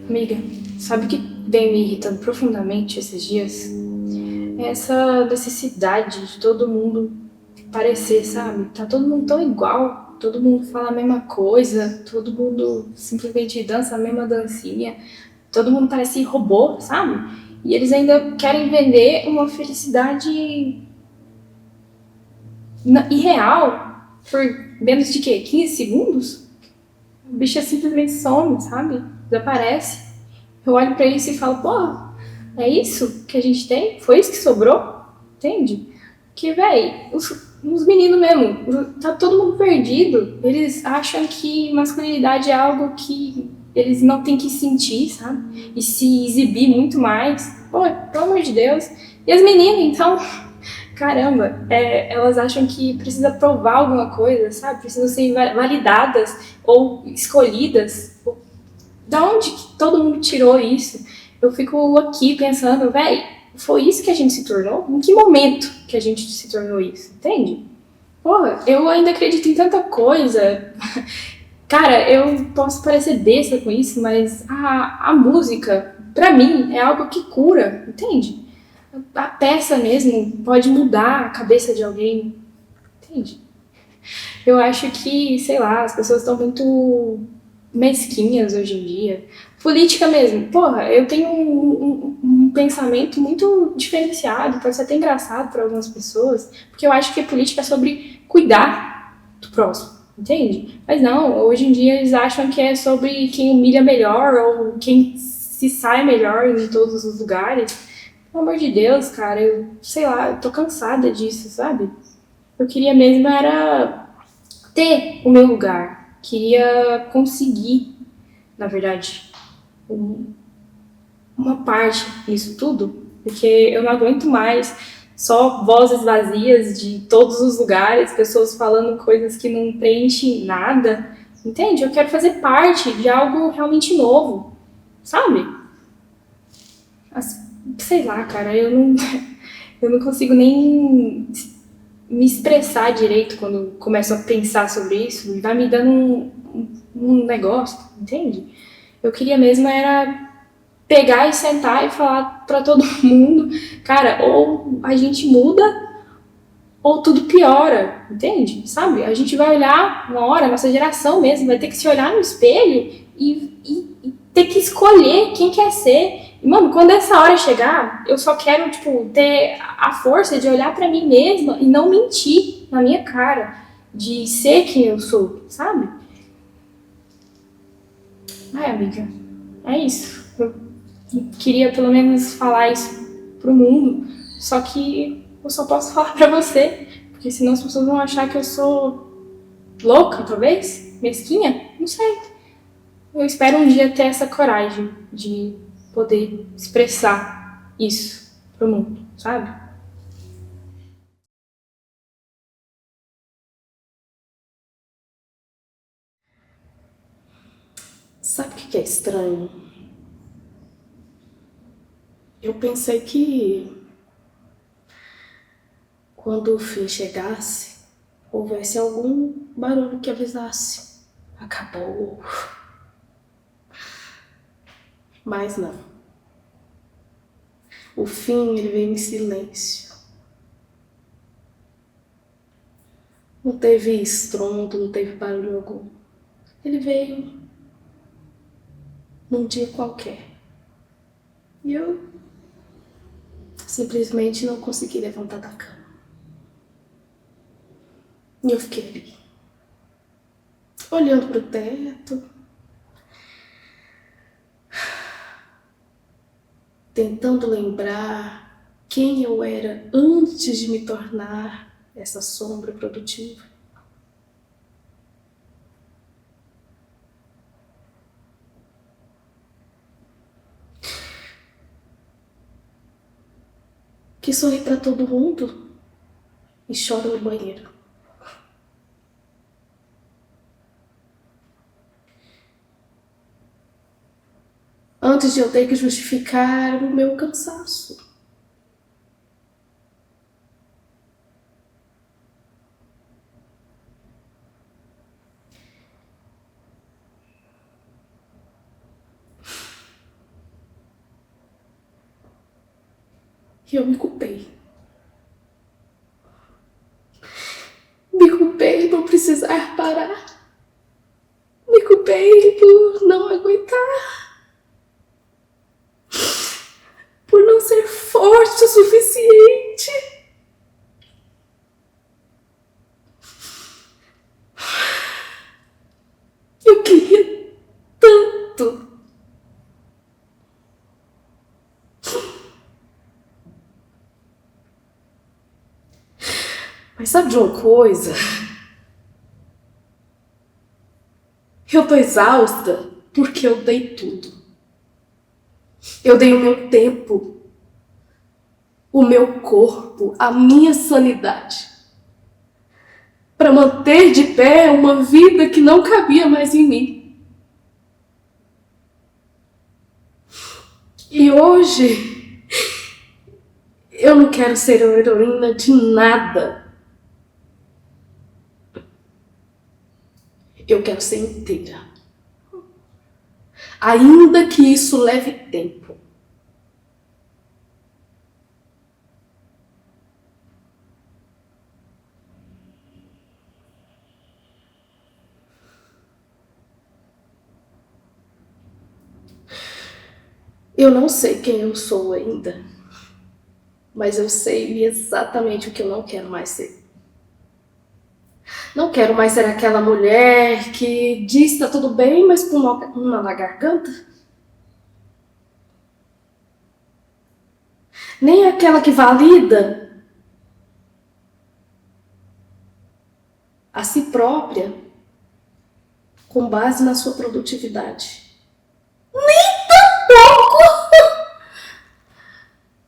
Amiga, sabe o que vem me irritando profundamente esses dias? É essa necessidade de todo mundo parecer, sabe? Tá todo mundo tão igual, todo mundo fala a mesma coisa, todo mundo simplesmente dança a mesma dancinha, todo mundo parece robô, sabe? E eles ainda querem vender uma felicidade irreal por menos de quê? 15 segundos? O bicho simplesmente some, sabe? Desaparece. Eu olho pra isso e falo, porra, é isso que a gente tem? Foi isso que sobrou? Entende? Que, véi, os meninos mesmo, tá todo mundo perdido. Eles acham que masculinidade é algo que eles não têm que sentir, sabe? E se exibir muito mais. Pô, pelo amor de Deus. E as meninas, então, caramba, elas acham que precisa provar alguma coisa, sabe? Precisam ser validadas ou escolhidas. Da onde que todo mundo tirou isso? Eu fico aqui pensando, véi, foi isso que a gente se tornou? Em que momento que a gente se tornou isso? Entende? Porra, eu ainda acredito em tanta coisa. Cara, eu posso parecer besta com isso, mas a música, pra mim, é algo que cura, entende? A peça mesmo pode mudar a cabeça de alguém, entende? Eu acho que, sei lá, as pessoas estão muito mesquinhas hoje em dia. Política mesmo. Porra, eu tenho um pensamento muito diferenciado, pode ser até engraçado para algumas pessoas, porque eu acho que a política é sobre cuidar do próximo, entende? Mas não, hoje em dia eles acham que é sobre quem humilha melhor ou quem se sai melhor em todos os lugares. Pelo amor de Deus, cara, eu sei lá, eu tô cansada disso, sabe? Eu queria mesmo era ter o meu lugar, queria conseguir, na verdade, uma parte nisso tudo, porque eu não aguento mais só vozes vazias de todos os lugares, pessoas falando coisas que não preenchem nada, entende? Eu quero fazer parte de algo realmente novo, sabe? Sei lá, cara, eu não consigo nem me expressar direito quando começo a pensar sobre isso, vai me dando um negócio, entende? Eu queria mesmo era pegar e sentar e falar pra todo mundo, cara, ou a gente muda ou tudo piora, entende? Sabe? A gente vai olhar uma hora, a nossa geração mesmo vai ter que se olhar no espelho e ter que escolher quem quer ser. E, mano, quando essa hora chegar, eu só quero, tipo, ter a força de olhar pra mim mesma e não mentir na minha cara, de ser quem eu sou, sabe? Ai, amiga, é isso. Eu queria pelo menos falar isso pro mundo, só que eu só posso falar pra você, porque senão as pessoas vão achar que eu sou louca, talvez, mesquinha, não sei. Eu espero um dia ter essa coragem de poder expressar isso pro mundo, sabe? Sabe o que é estranho? Eu pensei que quando o fim chegasse, houvesse algum barulho que avisasse. Acabou. Mas não. O fim, ele veio em silêncio. Não teve estrondo, não teve barulho algum. Ele veio num dia qualquer. E eu simplesmente não consegui levantar da cama. E eu fiquei ali, olhando pro teto, tentando lembrar quem eu era antes de me tornar essa sombra produtiva. Que sorri para todo mundo e chora no banheiro. Antes de eu ter que justificar o meu cansaço. E eu me culpei. Me culpei por precisar parar. Me culpei por não aguentar. Por não ser forte o suficiente. Eu queria tanto. Mas sabe de uma coisa? Eu tô exausta porque eu dei tudo. Eu dei o meu tempo, o meu corpo, a minha sanidade, para manter de pé uma vida que não cabia mais em mim. E hoje eu não quero ser heroína de nada. Eu quero ser inteira. Ainda que isso leve tempo. Eu não sei quem eu sou ainda, mas eu sei exatamente o que eu não quero mais ser. Não quero mais ser aquela mulher que diz que tá tudo bem, mas com uma na garganta. Nem aquela que valida a si própria com base na sua produtividade.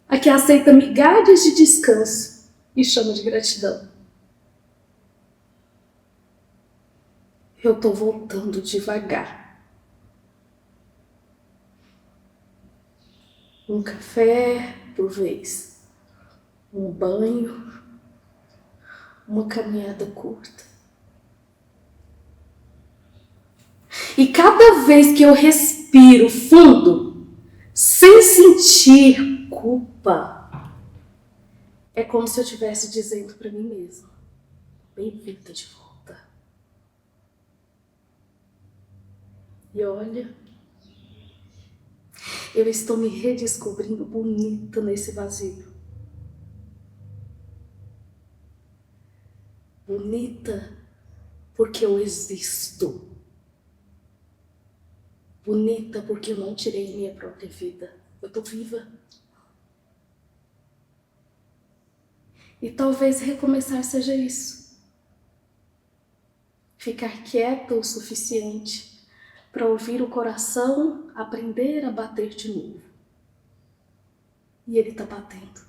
A que aceita migalhas de descanso e chama de gratidão. Eu tô voltando devagar. Um café por vez. Um banho. Uma caminhada curta. E cada vez que eu respiro fundo, sem sentir culpa, é como se eu estivesse dizendo para mim mesma: bem-vinda de volta. E olha, eu estou me redescobrindo bonita nesse vazio. Bonita porque eu existo. Bonita porque eu não tirei minha própria vida. Eu tô viva. E talvez recomeçar seja isso. Ficar quieta o suficiente para ouvir o coração aprender a bater de novo. E ele tá batendo.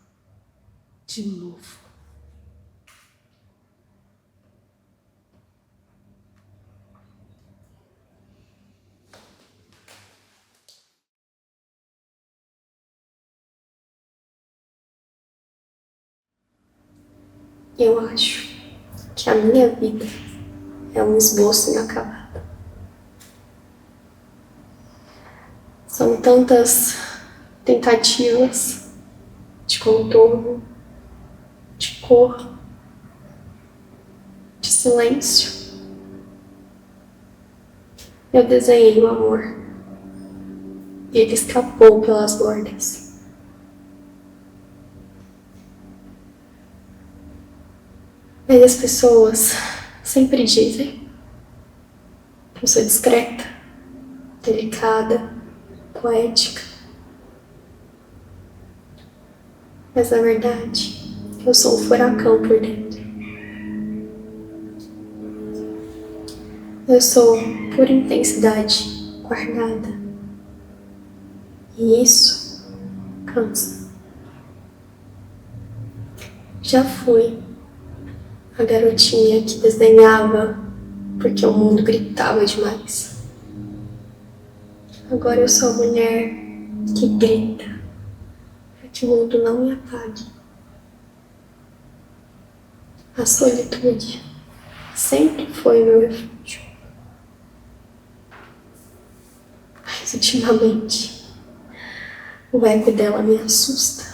De novo. Eu acho que a minha vida é um esboço inacabado. São tantas tentativas de contorno, de cor, de silêncio. Eu desenhei o amor e ele escapou pelas bordas. Mas as pessoas sempre dizem que eu sou discreta, delicada, poética. Mas na verdade, eu sou um furacão por dentro. Eu sou pura intensidade guardada. E isso cansa. Já fui a garotinha que desenhava porque o mundo gritava demais. Agora eu sou a mulher que grita para que o mundo não me apague. A solitude sempre foi meu refúgio. Mas ultimamente o eco dela me assusta.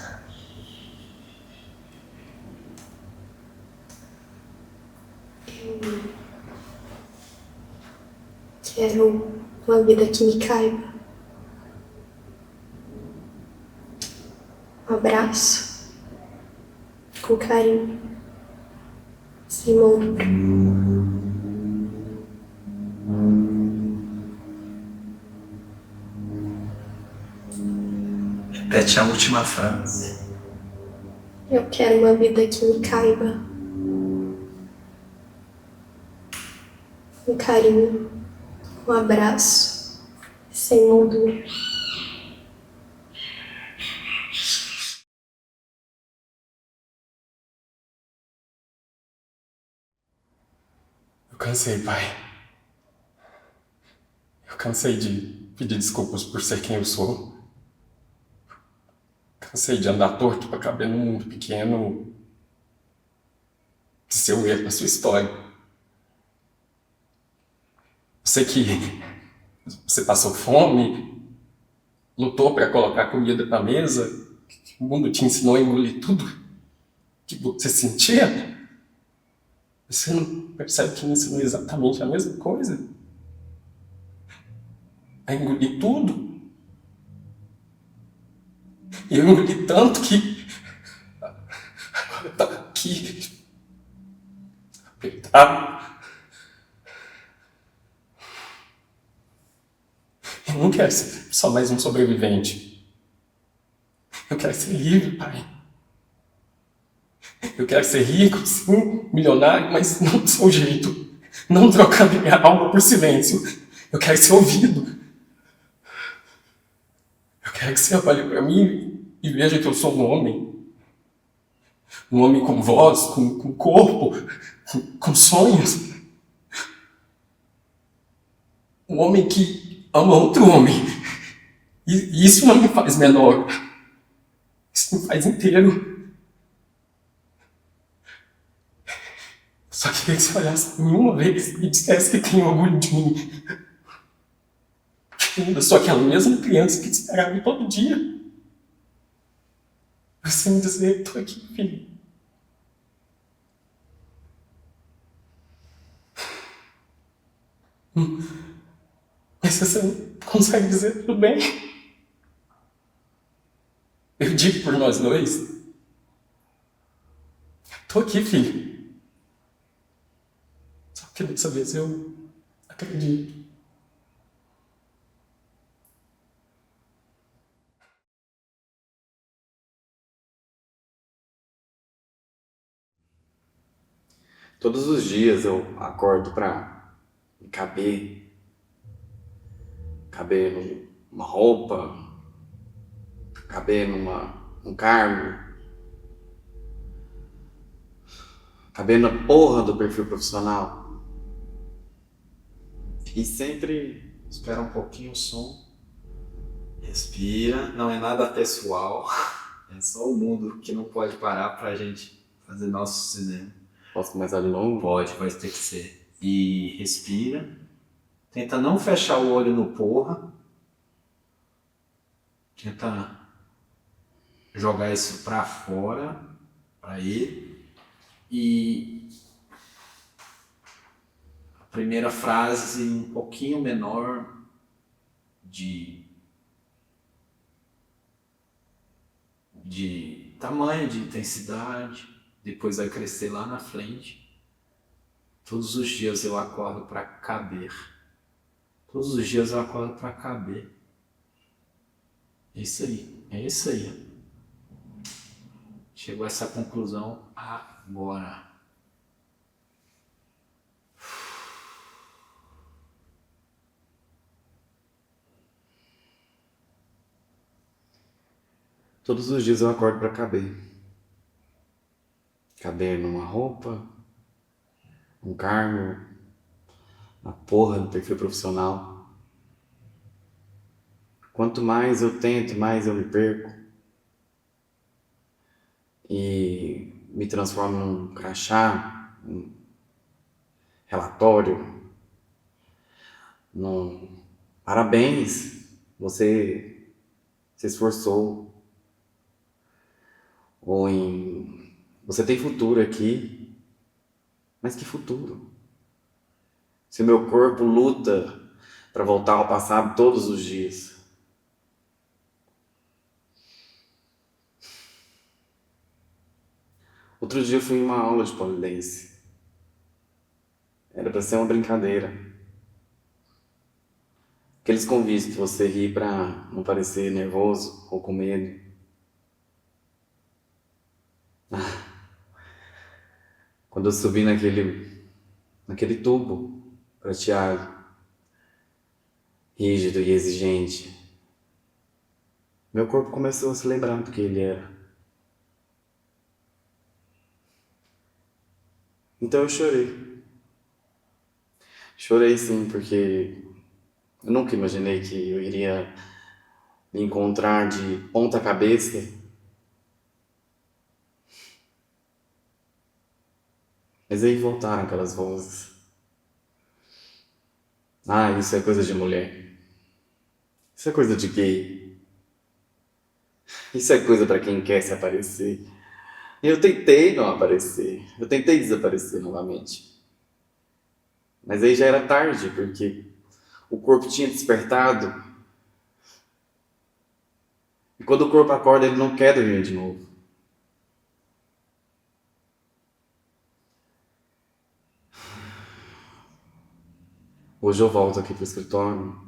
Quero uma vida que me caiba. Um abraço, com carinho, sem moldura. Repete a última frase. Eu quero uma vida que me caiba. Um carinho, um abraço, sem moldura. Eu cansei, pai. Eu cansei de pedir desculpas por ser quem eu sou. Cansei de andar torto pra caber num mundo pequeno. De ser o erro da sua história. Eu sei que você passou fome, lutou pra colocar comida na mesa, que o mundo te ensinou a engolir tudo que você sentia. Você não percebe que me ensinou exatamente a mesma coisa? A engolir tudo. E eu engoli tanto que agora tá aqui, apertado. Eu não quero ser só mais um sobrevivente. Eu quero ser livre, pai. Eu quero ser rico, sim, milionário, mas não do seu jeito. Não trocando minha alma por silêncio. Eu quero ser ouvido. Eu quero que você olhe pra mim e veja que eu sou um homem. Um homem com voz, com corpo, com sonhos. Um homem que ama outro homem. E isso não me faz menor. Isso me faz inteiro. Só queria que você olhasse pra mim uma vez e dissesse que tem orgulho de mim. Que ainda sou aquela mesma criança que te esperava todo dia. Você me dizer, tô aqui, filho. Mas você não consegue dizer tudo bem. Eu digo por nós dois. Tô aqui, filho. Só que dessa vez eu acredito. Todos os dias eu acordo pra caber numa roupa, caber num cargo, caber na porra do perfil profissional. E sempre Espera um pouquinho o som. Respira. Não é nada pessoal. É só o mundo que não pode parar pra gente fazer nosso cinema. posso começar de novo? Pode, vai ter que ser. E respira. Tenta não fechar o olho no porra. Tenta jogar isso pra fora, pra ele. E a primeira frase um pouquinho menor de tamanho, de intensidade. Depois vai crescer lá na frente. Todos os dias eu acordo para caber. Todos os dias eu acordo para caber. É isso aí. É isso aí. Chegou a essa conclusão agora. Todos os dias eu acordo pra caber. Caber numa roupa, um cargo, na porra do perfil profissional. Quanto mais eu tento, mais eu me perco. E me transformo num crachá, num relatório, num parabéns, você se esforçou. Ou em você tem futuro aqui, Mas que futuro? Se o meu corpo luta para voltar ao passado todos os dias. Outro dia eu fui em uma aula de pole dance. Era para ser uma brincadeira. Aqueles convites que você ri para não parecer nervoso ou com medo. Quando eu subi naquele tubo prateado, rígido e exigente, meu corpo começou a se lembrar do que ele era. Então eu chorei. Chorei sim, porque eu nunca imaginei que eu iria me encontrar de ponta cabeça. Mas aí voltaram aquelas vozes. Ah, isso é coisa de mulher. Isso é coisa de gay. Isso é coisa pra quem quer se aparecer. E eu tentei não aparecer. Eu tentei desaparecer novamente. Mas aí já era tarde, porque o corpo tinha despertado. E quando o corpo acorda, ele não quer dormir de novo. Hoje eu volto aqui pro escritório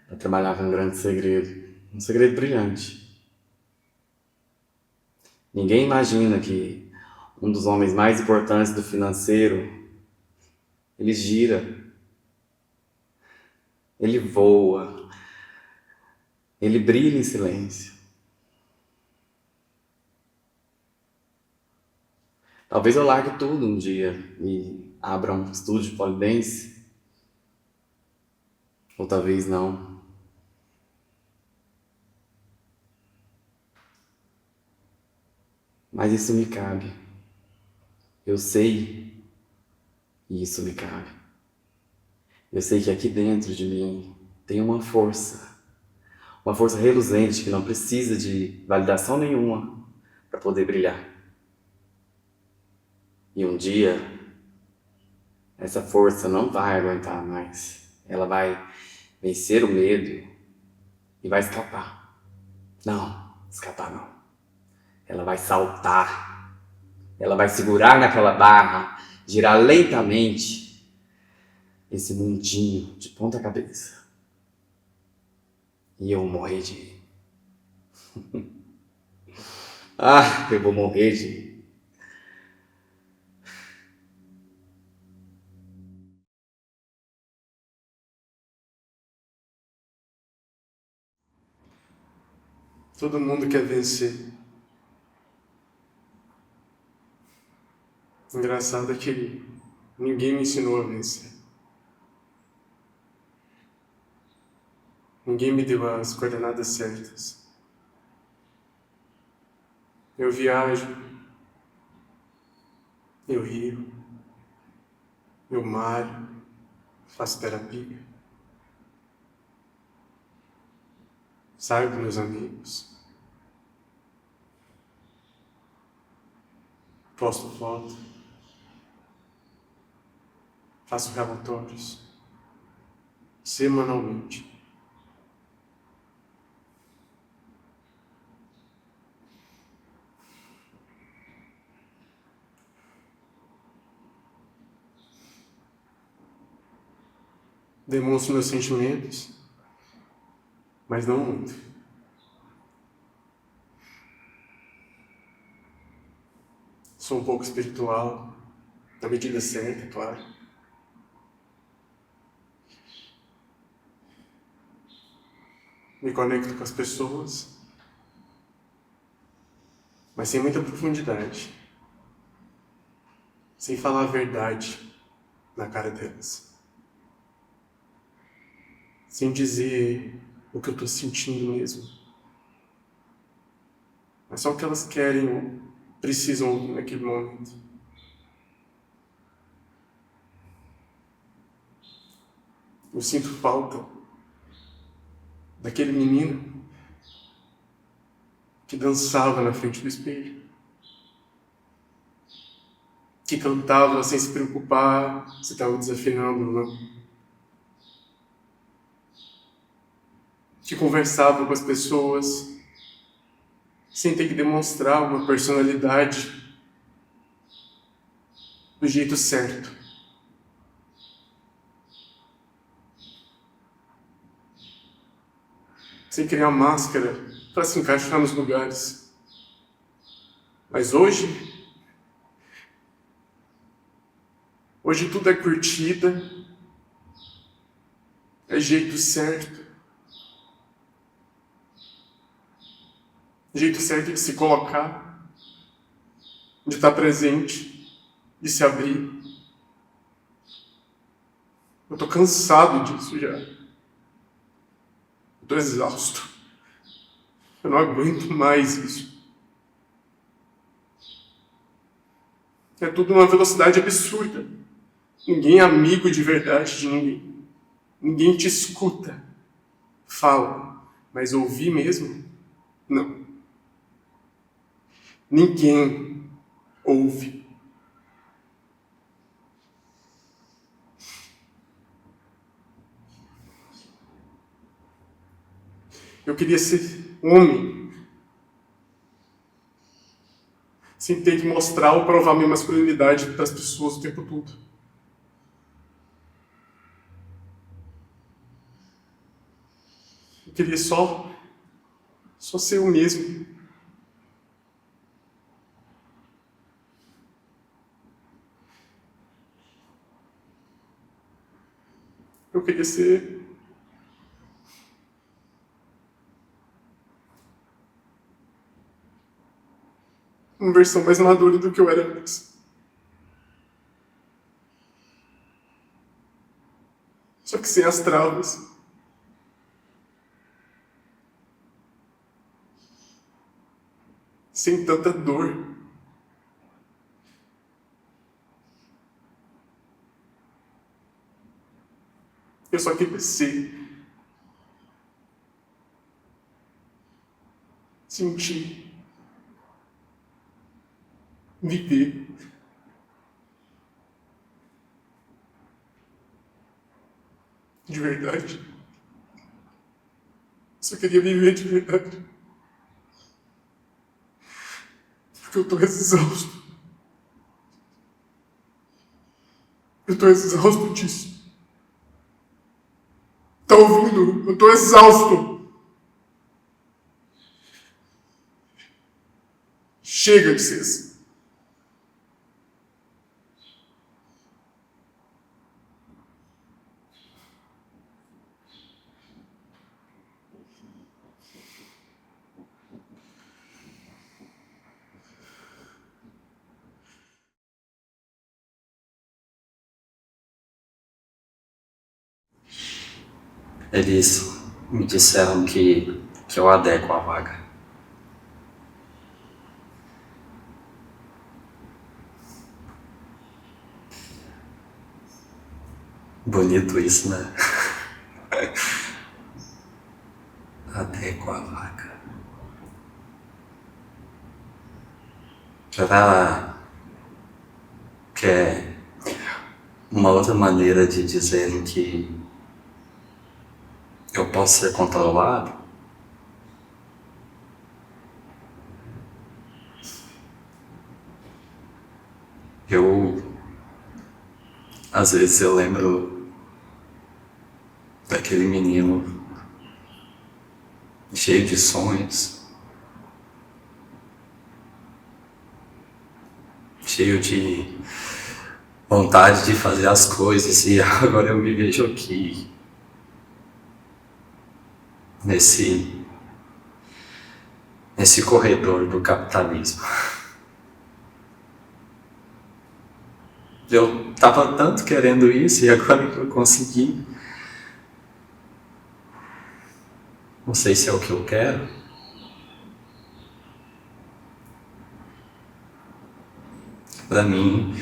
para trabalhar com um grande segredo. Um segredo brilhante. Ninguém imagina que um dos homens mais importantes do financeiro, ele gira, ele voa, ele brilha em silêncio. Talvez eu largue tudo um dia e abra um estúdio de pole dance. Ou talvez não. Mas isso me cabe. Eu sei e isso me cabe. Eu sei que aqui dentro de mim tem uma força reluzente que não precisa de validação nenhuma para poder brilhar. E um dia, essa força não vai aguentar mais. Ela vai vencer o medo e vai escapar. Não, escapar não. Ela vai saltar. Ela vai segurar naquela barra, girar lentamente esse mundinho de ponta cabeça. E eu vou morrer de rir. Eu vou morrer de rir. Todo mundo quer vencer. Engraçado é que ninguém me ensinou a vencer. Ninguém me deu as coordenadas certas. Eu viajo, eu rio, eu malho, faço terapia. Saio com meus amigos. Posto foto. Faço relatórios. Semanalmente. Demonstro meus sentimentos, mas não muito. Sou um pouco espiritual, na medida certa, é claro. Me conecto com as pessoas, mas sem muita profundidade. Sem falar a verdade na cara delas. Sem dizer o que eu tô sentindo mesmo. Mas só o que elas querem ou precisam ouvir naquele momento. Eu sinto falta daquele menino que dançava na frente do espelho. que cantava sem se preocupar se estava desafinando ou não, que conversava com as pessoas sem ter que demonstrar uma personalidade do jeito certo. Sem criar máscara para se encaixar nos lugares. Mas hoje tudo é curtida, é jeito certo. Jeito certo de se colocar, de estar presente, de se abrir. Eu tô cansado disso já. Eu tô exausto. Eu não aguento mais isso. É tudo numa velocidade absurda. Ninguém é amigo de verdade de ninguém. Ninguém te escuta. Fala, mas ouvir mesmo? Não. Ninguém ouve. Eu queria ser homem, sem ter que mostrar ou provar minha masculinidade para as pessoas o tempo todo. Eu queria só ser eu mesmo. Eu queria ser uma versão mais madura do que eu era antes. Só que sem as travas. Sem tanta dor. Eu só queria ser. Sentir. Viver. De verdade. Só queria viver de verdade. Porque eu tô exausto. Eu tô exausto disso. Tá ouvindo? Eu tô exausto. Chega de ser assim. Eles me disseram que eu adequo a vaga. Bonito isso, né? Adequo a vaga. Será que é uma outra maneira de dizer que eu posso ser controlado? Às vezes eu lembro daquele menino cheio de sonhos, cheio de vontade de fazer as coisas, e agora eu me vejo aqui nesse corredor do capitalismo. Eu tava tanto querendo isso e agora que eu consegui, não sei se é o que eu quero. Pra mim,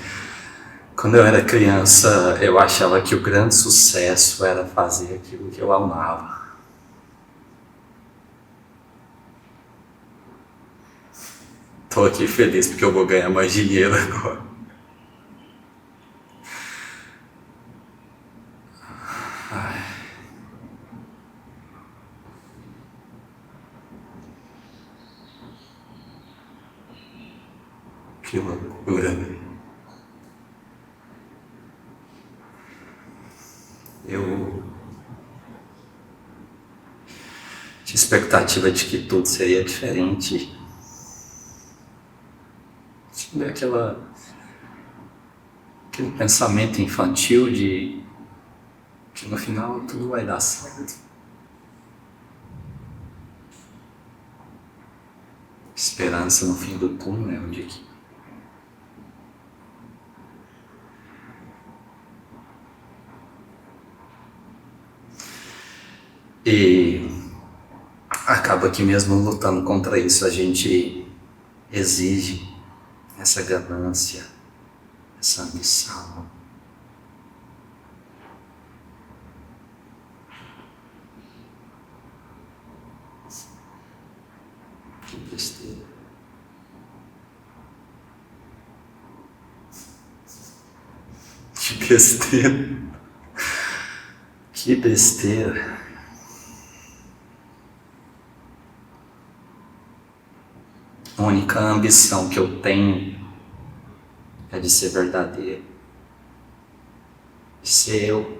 quando eu era criança, eu achava que o grande sucesso era fazer aquilo que eu amava. Tô aqui feliz porque eu vou ganhar mais dinheiro agora. loucura. Eu tinha expectativa de que tudo seria diferente. Tinha aquele pensamento infantil de que no final tudo vai dar certo. Esperança no fim do túnel, de que e acaba que mesmo lutando contra isso, a gente exige essa ganância, essa ambição. Que besteira. Que besteira. Que besteira. A única ambição que eu tenho é de ser verdadeiro, de ser eu.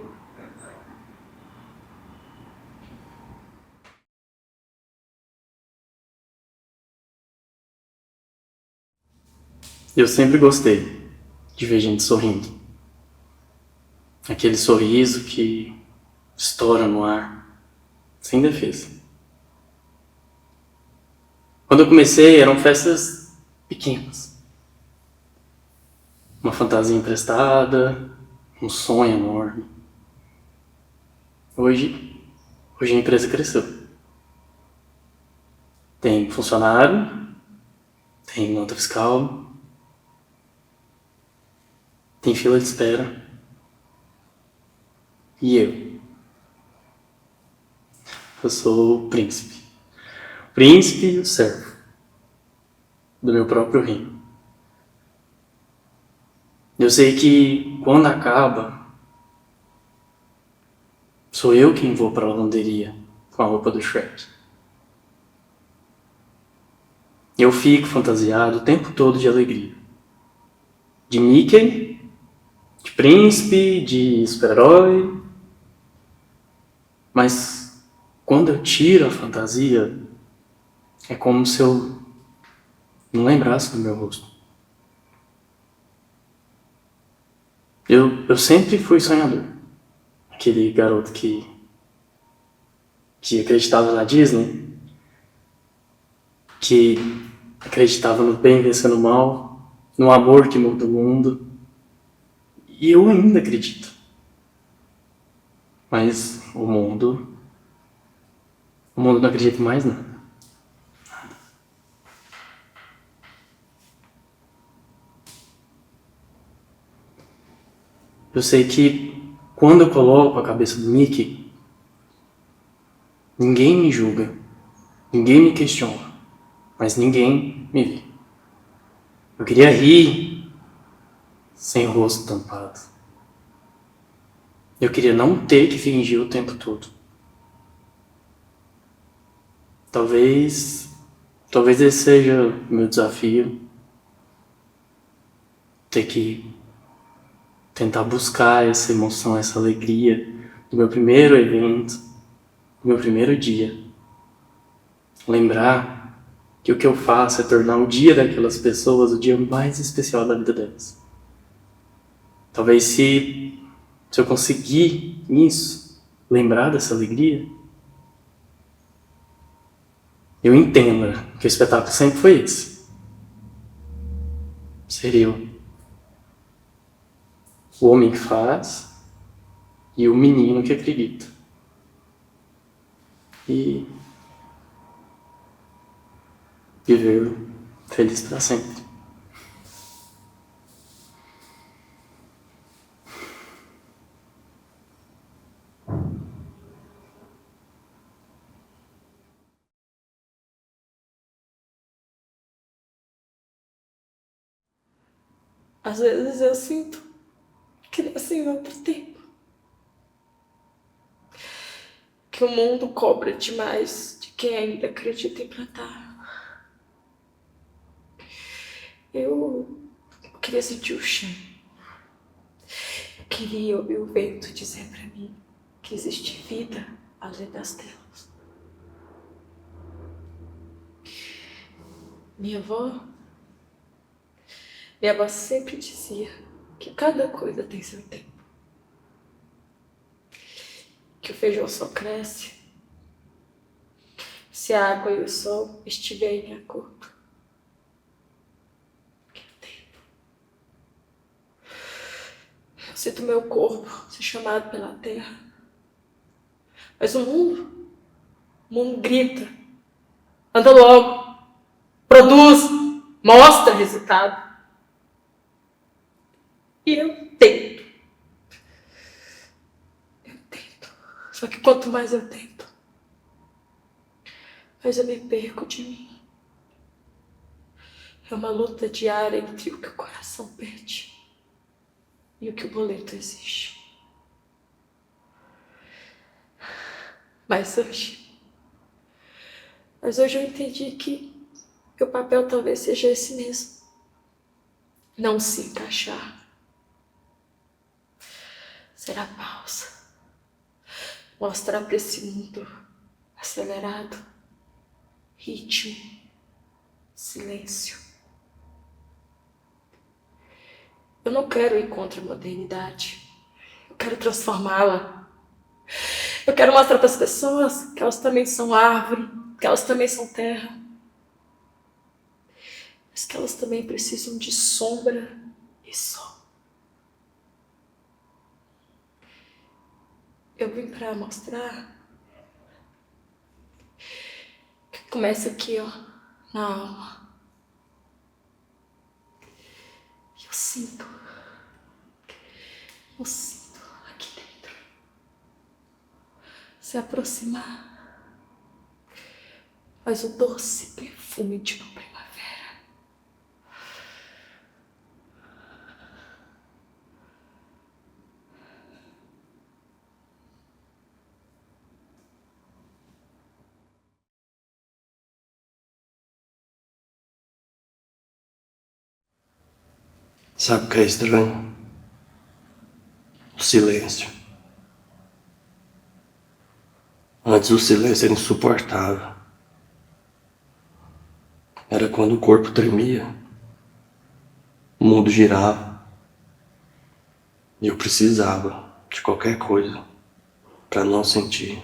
Eu sempre gostei de ver gente sorrindo. Aquele sorriso que estoura no ar, sem defesa. Quando eu comecei, eram festas pequenas. Uma fantasia emprestada, um sonho enorme. Hoje a empresa cresceu. Tem funcionário, tem nota fiscal, tem fila de espera. E eu? Eu sou o príncipe. O príncipe e o servo do meu próprio reino. Eu sei que quando acaba, sou eu quem vou para a lavanderia com a roupa do Shrek. Eu fico fantasiado o tempo todo de alegria. De Mickey, de príncipe, de super-herói. Mas quando eu tiro a fantasia, é como se eu não lembrasse do meu rosto. Eu sempre fui sonhador. Aquele garoto que acreditava na Disney, que acreditava no bem vencendo o mal, no amor que muda o mundo. E eu ainda acredito. Mas o mundo não acredita mais nada. Eu sei que quando eu coloco a cabeça do Mickey, ninguém me julga, ninguém me questiona, mas ninguém me vê. Eu queria rir sem o rosto tampado. Eu queria não ter que fingir o tempo todo. Talvez esse seja o meu desafio. Ter que tentar buscar essa emoção, essa alegria do meu primeiro evento, do meu primeiro dia. Lembrar que o que eu faço é tornar o dia daquelas pessoas o dia mais especial da vida delas. Talvez se eu conseguir isso, lembrar dessa alegria, eu entenda que o espetáculo sempre foi esse. Ser eu. O homem que faz e o menino que acredita. E viver feliz para sempre. Às vezes eu sinto que nasci em outro tempo. Que o mundo cobra demais de quem ainda acredita em plantar. Eu queria sentir o chão. Eu queria ouvir o vento dizer pra mim que existe vida além das telas. Minha avó sempre dizia que cada coisa tem seu tempo. Que o feijão só cresce se a água e o sol estiverem em acordo. Que tempo. Eu sinto meu corpo ser chamado pela terra. Mas o mundo grita. Anda logo. Produz. Mostra resultado. E eu tento. Só que quanto mais eu tento, mais eu me perco de mim. É uma luta diária entre o que o coração pede e o que o boleto exige. Mas hoje eu entendi que meu papel talvez seja esse mesmo. Não se encaixar. Ser a pausa. Mostrar para esse mundo acelerado, ritmo, silêncio. Eu não quero ir contra a modernidade. Eu quero transformá-la. Eu quero mostrar para as pessoas que elas também são árvore, que elas também são terra. Mas que elas também precisam de sombra e sol. Eu vim pra mostrar que começa aqui, ó, na alma. Eu sinto aqui dentro se aproximar, faz o doce perfume de uma primavera. Sabe o que é estranho? O silêncio. Antes o silêncio era insuportável. Era quando o corpo tremia, o mundo girava. E eu precisava de qualquer coisa para não sentir.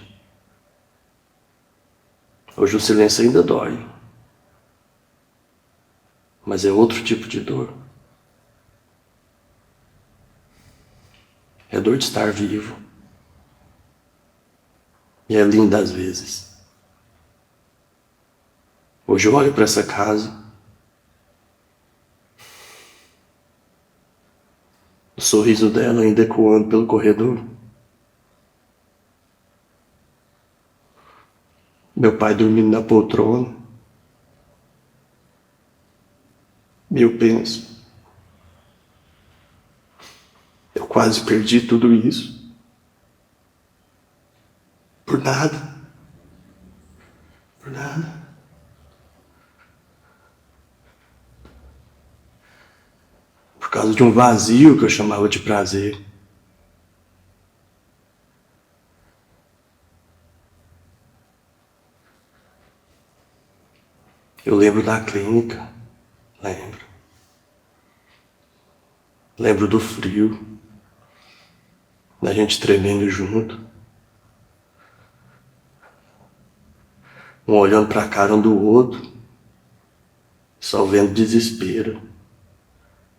Hoje o silêncio ainda dói. Mas é outro tipo de dor. É dor de estar vivo. E é linda às vezes. Hoje eu olho para essa casa. O sorriso dela ainda ecoando pelo corredor. Meu pai dormindo na poltrona. E eu penso, eu quase perdi tudo isso. Por nada. Por nada. Por causa de um vazio que eu chamava de prazer. Eu lembro da clínica. Lembro do frio. Da gente tremendo junto. Um olhando pra cara um do outro. Só vendo desespero.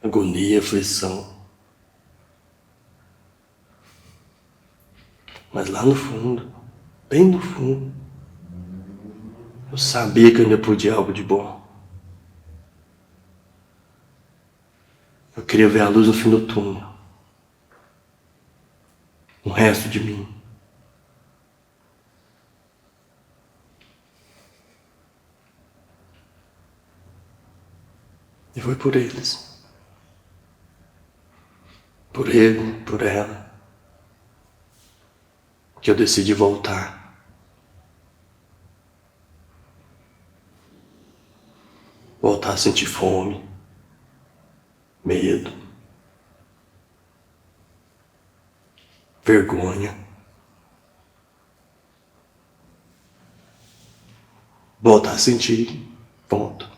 Agonia, aflição. Mas lá no fundo, bem no fundo, eu sabia que eu ainda podia algo de bom. Eu queria ver a luz no fim do túnel. O resto de mim. E foi por eles. Por ele, por ela, que eu decidi voltar. Voltar a sentir fome. medo, vergonha. Voltar a sentir, ponto.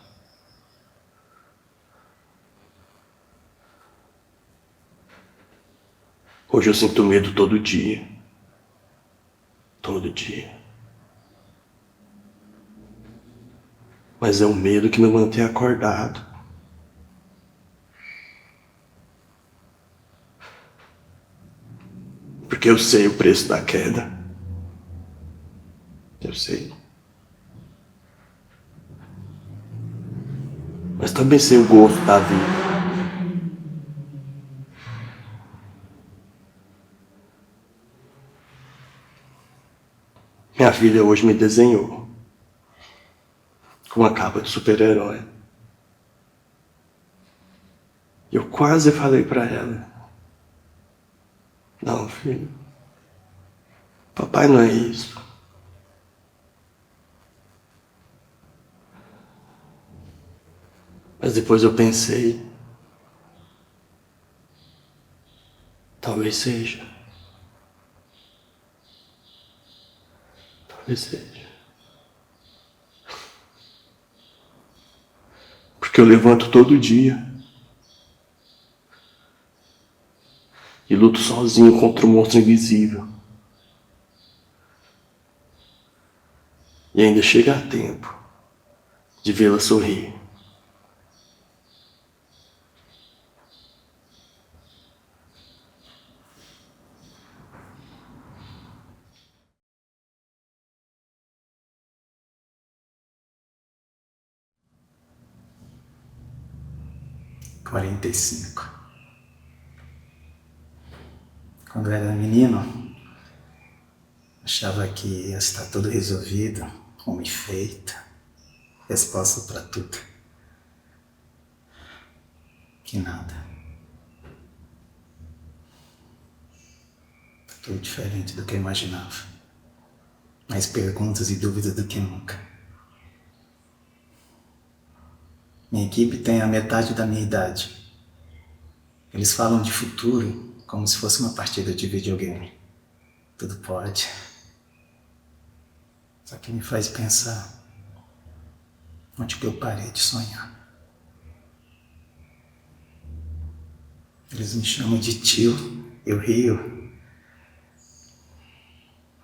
Hoje eu sinto medo todo dia. Todo dia. Mas é o medo que me mantém acordado. Porque eu sei o preço da queda. Eu sei. Mas também sei o gosto da vida. Minha filha hoje me desenhou com uma capa de super-herói. Eu quase falei pra ela: não, filho, papai não é isso. Mas depois eu pensei, talvez seja. Talvez seja. Porque eu levanto todo dia e luto sozinho contra um monstro invisível. E ainda chega a tempo de vê-la sorrir. Quarenta e cinco. Quando eu era menino, achava que ia estar tudo resolvido, homem feito, resposta para tudo. Que nada. Tudo diferente do que eu imaginava. Mais perguntas e dúvidas do que nunca. Minha equipe tem a metade da minha idade. Eles falam de futuro como se fosse uma partida de videogame. Tudo pode. Só que me faz pensar onde que eu parei de sonhar. Eles me chamam de tio, eu rio,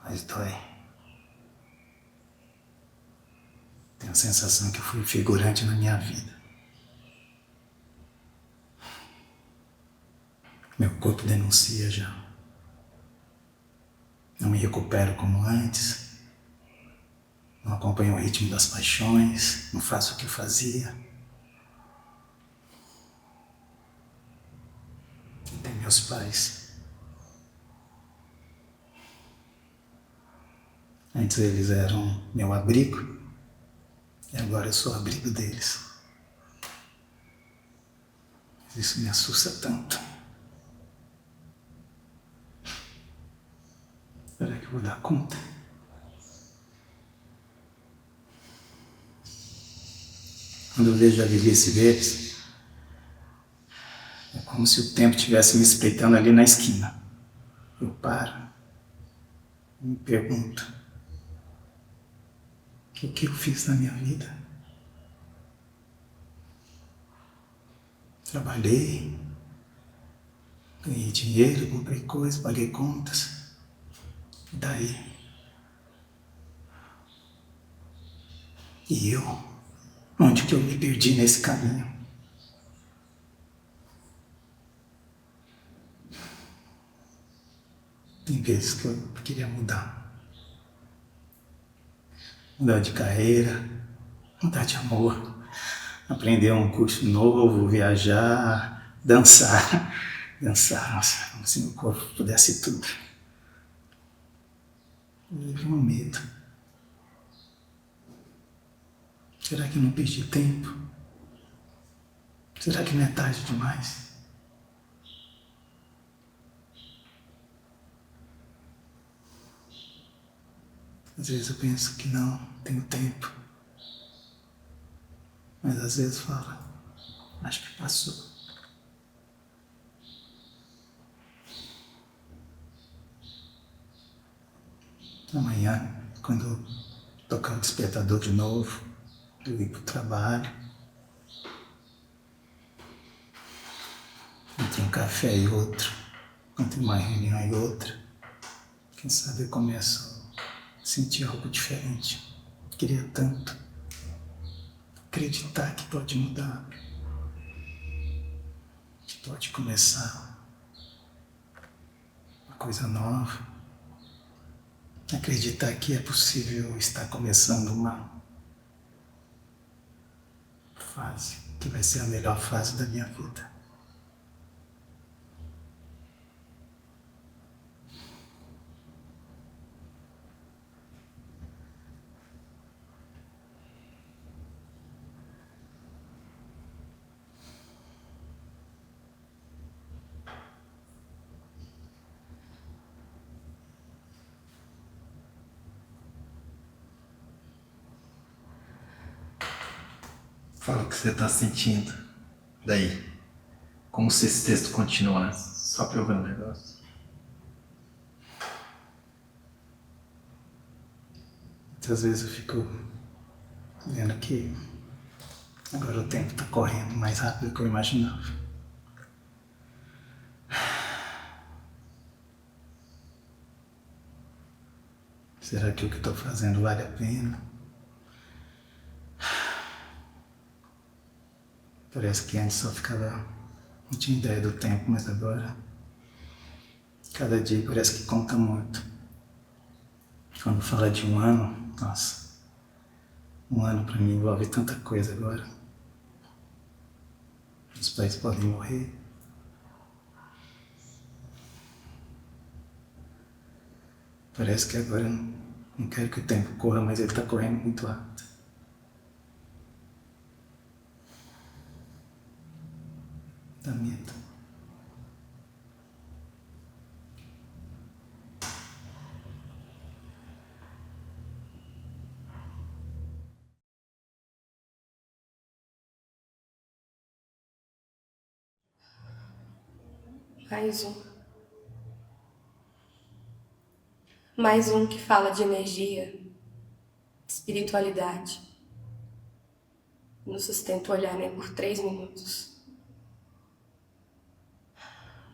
mas dói. Tenho a sensação que eu fui figurante na minha vida. Meu corpo denuncia já. Não me recupero como antes. Não acompanho o ritmo das paixões. Não faço o que eu fazia. E tem meus pais. Antes eles eram meu abrigo. E agora eu sou o abrigo deles. Isso me assusta tanto. Será que eu vou dar conta? Quando eu vejo a velhice deles, é como se o tempo estivesse me espreitando ali na esquina. Eu paro e me pergunto: o que eu fiz na minha vida? Trabalhei, ganhei dinheiro, comprei coisas, paguei contas. E daí? E eu? Onde que eu me perdi nesse caminho? Tem vezes que eu queria mudar. Mudar de carreira, mudar de amor, aprender um curso novo, viajar, dançar. Dançar, nossa, como se meu corpo pudesse tudo. Eu vivi um medo. Será que eu não perdi tempo? Será que não é tarde demais? Às vezes eu penso que não, tenho tempo. Mas às vezes falo, acho que passou. Amanhã, quando tocar o despertador de novo, eu ir pro trabalho. Entre um café e outro, entre uma reunião e outra, quem sabe eu começo a sentir algo diferente. Queria tanto acreditar que pode mudar, que pode começar uma coisa nova. Acreditar que é possível estar começando uma fase que vai ser a melhor fase da minha vida. Fala o que você tá sentindo. Daí, como se esse texto continuasse, só pra eu ver um negócio. Muitas vezes eu fico vendo que agora o tempo tá correndo mais rápido do que eu imaginava. Será que o que estou fazendo vale a pena? Parece que antes só ficava... não tinha ideia do tempo, mas agora... cada dia parece que conta muito. Quando fala de um ano, nossa... um ano pra mim envolve tanta coisa agora. Os pais podem morrer. Parece que agora eu não quero que o tempo corra, mas ele tá correndo muito rápido. Dá medo. Mais um. Mais um que fala de energia, de espiritualidade. Não sustenta o olhar nem por 3 minutos.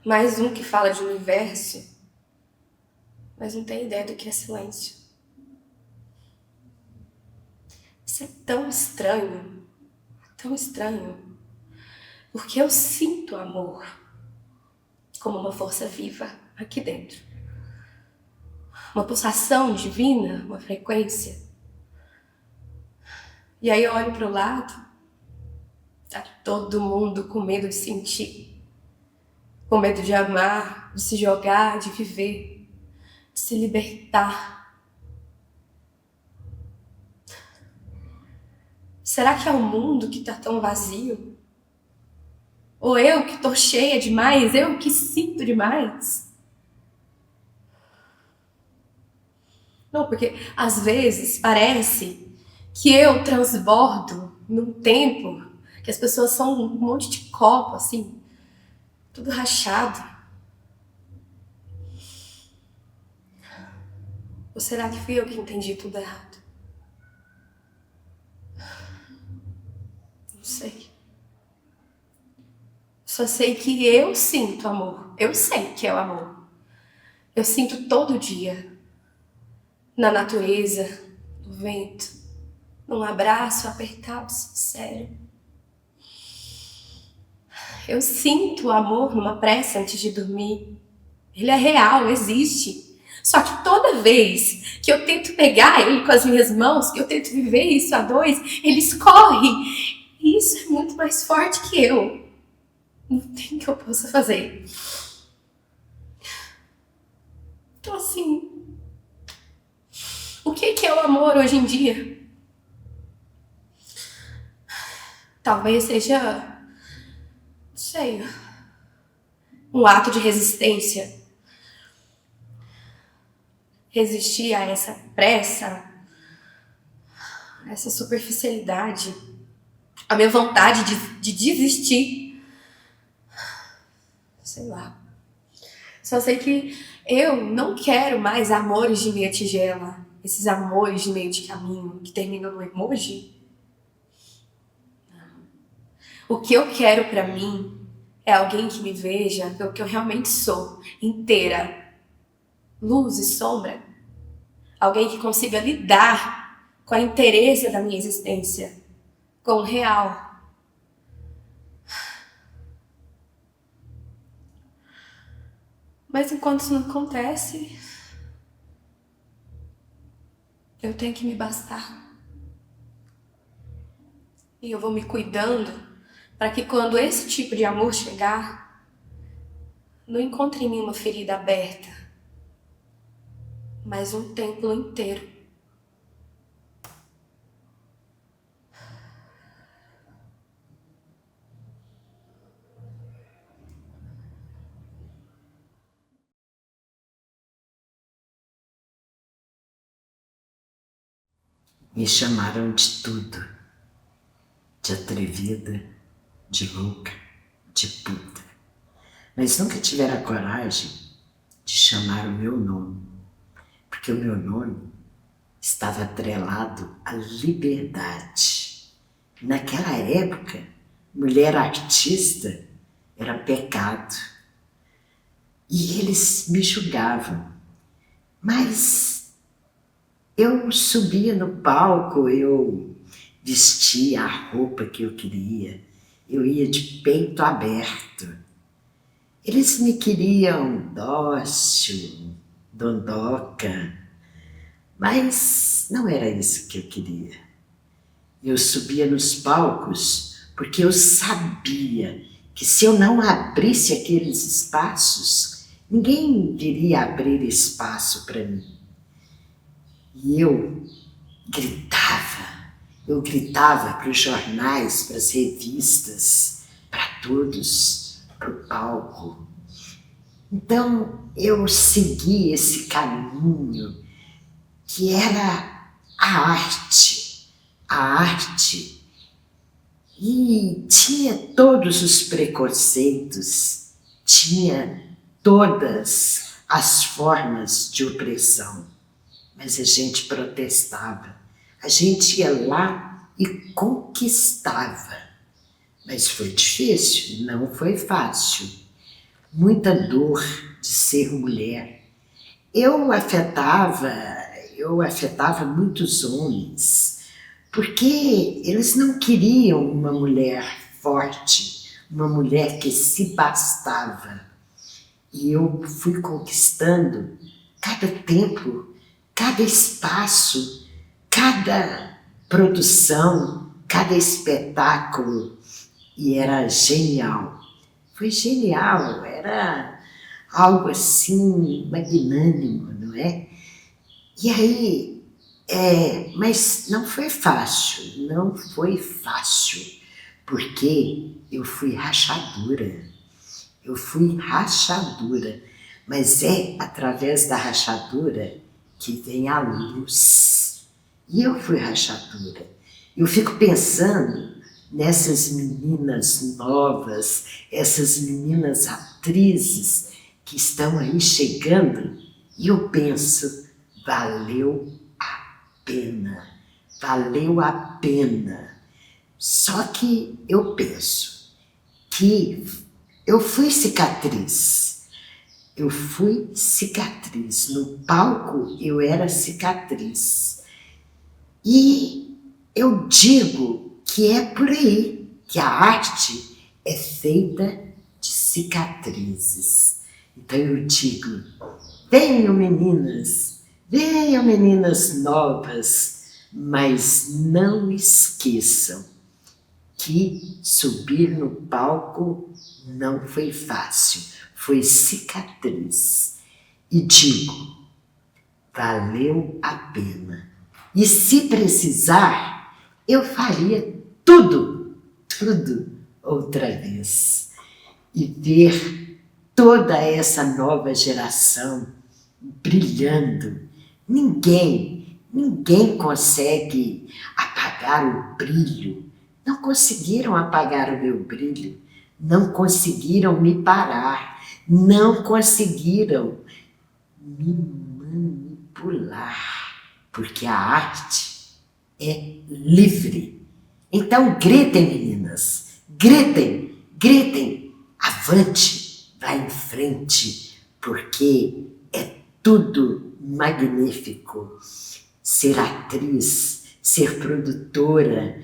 Mais um que fala de universo, mas não tem ideia do que é silêncio. Isso é tão estranho, porque eu sinto amor como uma força viva aqui dentro. Uma pulsação divina, uma frequência. E aí eu olho para o lado, tá todo mundo com medo de sentir. Com medo de amar, de se jogar, de viver, de se libertar. Será que é o mundo que tá tão vazio? Ou eu que tô cheia demais? Eu que sinto demais? Não, porque às vezes parece que eu transbordo num tempo que as pessoas são um monte de copo, assim, tudo rachado. Ou será que fui eu que entendi tudo errado? Não sei. Só sei que eu sinto amor. Eu sei que é o amor. Eu sinto todo dia. Na natureza, no vento, num abraço apertado, sincero. Eu sinto o amor numa prece antes de dormir. Ele é real, existe. Só que toda vez que eu tento pegar ele com as minhas mãos, que eu tento viver isso a dois, ele escorre. E isso é muito mais forte que eu. Não tem o que eu possa fazer. Então, assim, o que é o amor hoje em dia? Talvez seja... sei, um ato de resistência. Resistir a essa pressa, a essa superficialidade, a minha vontade de desistir. Sei lá. Só sei que eu não quero mais amores de meia tigela. Esses amores de meio de caminho que terminam no emoji. O que eu quero pra mim é alguém que me veja pelo que eu realmente sou, inteira. Luz e sombra. Alguém que consiga lidar com a inteireza da minha existência, com o real. Mas enquanto isso não acontece, eu tenho que me bastar. E eu vou me cuidando para que quando esse tipo de amor chegar, não encontre em mim uma ferida aberta, mas um templo inteiro. Me chamaram de tudo, de atrevida, de louca, de puta, mas nunca tiveram a coragem de chamar o meu nome, porque o meu nome estava atrelado à liberdade. Naquela época, mulher artista era pecado, e eles me julgavam, mas eu subia no palco, eu vestia a roupa que eu queria, eu ia de peito aberto. Eles me queriam dócil, dondoca, mas não era isso que eu queria. Eu subia nos palcos porque eu sabia que se eu não abrisse aqueles espaços, ninguém viria abrir espaço para mim. E eu gritava para os jornais, para as revistas, para todos, para o palco. Então eu segui esse caminho que era a arte. E tinha todos os preconceitos, tinha todas as formas de opressão. Mas a gente protestava, a gente ia lá e conquistava. Mas foi difícil, não foi fácil. Muita dor de ser mulher. Eu afetava muitos homens, porque eles não queriam uma mulher forte, uma mulher que se bastava. E eu fui conquistando cada tempo, cada espaço, cada produção, cada espetáculo, e era genial. Foi genial, era algo assim magnânimo, não é? E aí, mas não foi fácil, porque eu fui rachadura, mas é através da rachadura que vem a luz. E eu fui rachadura. Eu fico pensando nessas meninas novas, essas meninas atrizes que estão aí chegando, e eu penso, valeu a pena. Só que eu penso que eu fui cicatriz. No palco eu era cicatriz. E eu digo que é por aí, que a arte é feita de cicatrizes. Então eu digo, venham meninas novas, mas não esqueçam que subir no palco não foi fácil. Foi cicatriz. E digo, valeu a pena. E se precisar, eu faria tudo outra vez. E ver toda essa nova geração brilhando. Ninguém consegue apagar o brilho. Não conseguiram apagar o meu brilho. Não conseguiram me parar. não conseguiram me manipular, porque a arte é livre. Então gritem, meninas, gritem, gritem, avante, vai em frente, porque é tudo magnífico. Ser atriz, ser produtora,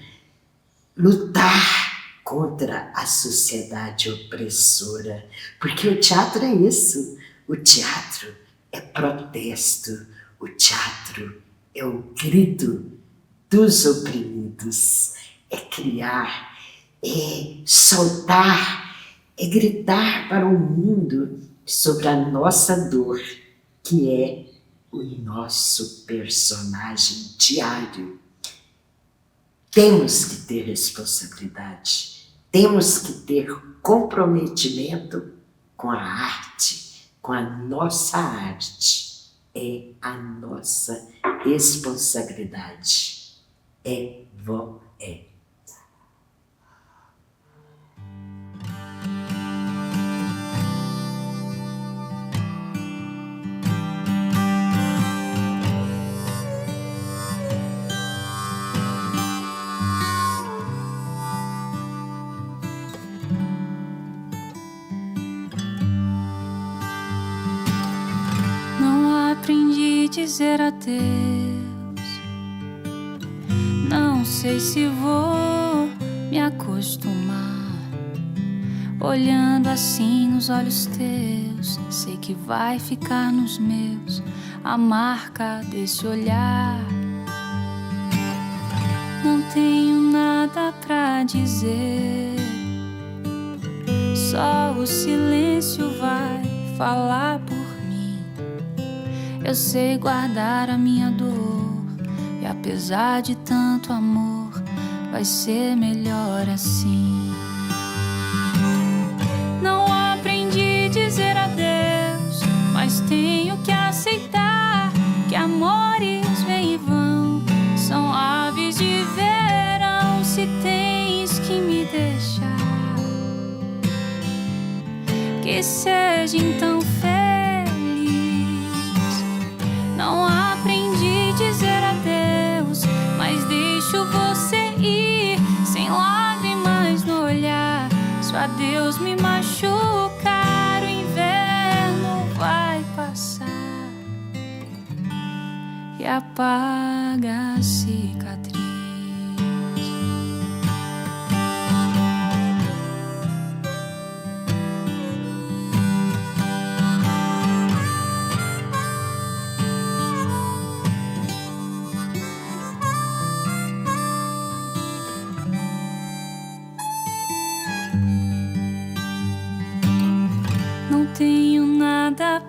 lutar contra a sociedade opressora, porque o teatro é isso, o teatro é protesto, o teatro é o grito dos oprimidos, é criar, é soltar, é gritar para o mundo sobre a nossa dor, que é o nosso personagem diário. Temos que ter responsabilidade, temos que ter comprometimento com a arte, com a nossa arte. É a nossa responsabilidade. É vó, é. Dizer adeus, não sei se vou me acostumar. Olhando assim nos olhos teus, sei que vai ficar nos meus a marca desse olhar. Não tenho nada pra dizer, só o silêncio vai falar por mim. Eu sei guardar a minha dor, e apesar de tanto amor, vai ser melhor assim. Não aprendi a dizer adeus, mas tenho que aceitar que amores vêm e vão, são aves de verão. Se tens que me deixar, que seja então feliz. Não aprendi a dizer adeus, mas deixo você ir, sem lágrimas no olhar. Se o adeus me machucar, o inverno vai passar e apaga a cicatriz.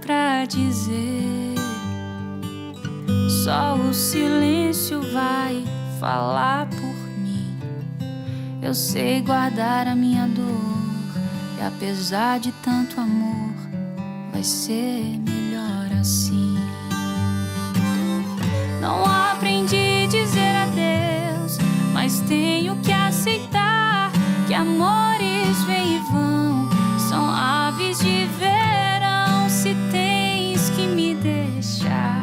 Pra dizer, só o silêncio vai falar por mim. Eu sei guardar a minha dor, e apesar de tanto amor, vai ser melhor assim. Não aprendi a dizer adeus, mas tenho que aceitar que amores vêm e vão, são aves de verão. Se tens que me deixar,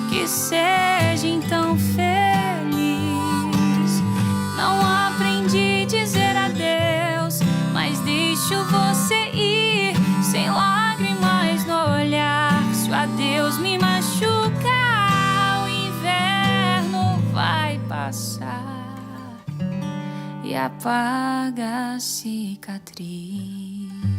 que seja então feliz. Não aprendi a dizer adeus, mas deixo você ir, sem lágrimas no olhar. Se o adeus me machucar, o inverno vai passar e apaga a cicatriz.